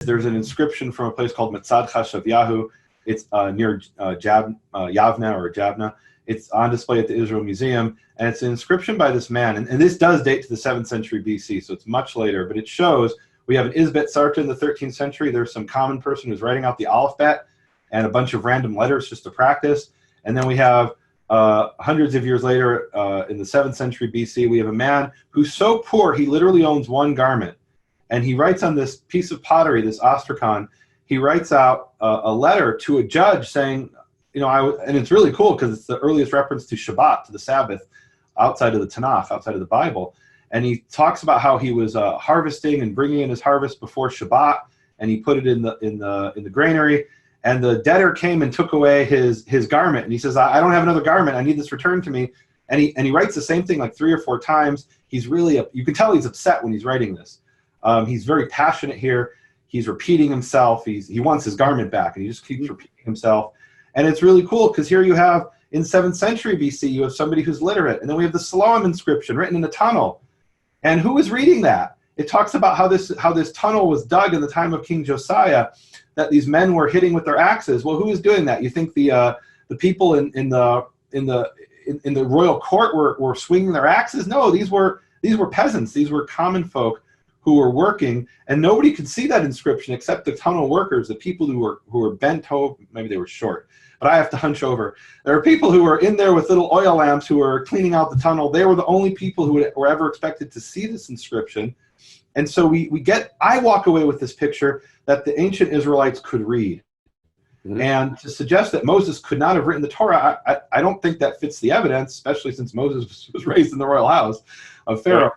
there's an inscription from a place called Mitzad Chashavyahu. It's near Yavna. It's on display at the Israel Museum, and it's an inscription by this man. And this does date to the 7th century BC, so it's much later. But it shows we have an Isbet Sarta in the 13th century. There's some common person who's writing out the alphabet and a bunch of random letters just to practice. And then we have hundreds of years later, in the 7th century BC, we have a man who's so poor he literally owns one garment. And he writes on this piece of pottery, this ostrakhan, he writes out a letter to a judge saying, you know, and it's really cool because it's the earliest reference to Shabbat, to the Sabbath, outside of the Tanakh, outside of the Bible. And he talks about how he was harvesting and bringing in his harvest before Shabbat, and he put it in the granary. And the debtor came and took away his garment, and he says, I don't have another garment. I need this returned to me. And he writes the same thing like 3 or 4 times. He's really you can tell he's upset when he's writing this. He's very passionate here. He's repeating himself. He wants his garment back, and he just keeps repeating himself. And it's really cool because here you have, in 7th century BC, you have somebody who's literate. And then we have the Siloam inscription written in a tunnel. And who is reading that? It talks about how this tunnel was dug in the time of King Josiah, that these men were hitting with their axes. Well, who is doing that? You think the people in the royal court were swinging their axes? No, these were peasants. These were common folk who were working, and nobody could see that inscription except the tunnel workers, the people who were bent over. Maybe they were short, but I have to hunch over. There are people who were in there with little oil lamps who were cleaning out the tunnel. They were the only people who were ever expected to see this inscription. And so I walk away with this picture that the ancient Israelites could read. Mm-hmm. And to suggest that Moses could not have written the Torah, I don't think that fits the evidence, especially since Moses was raised in the royal house of Pharaoh.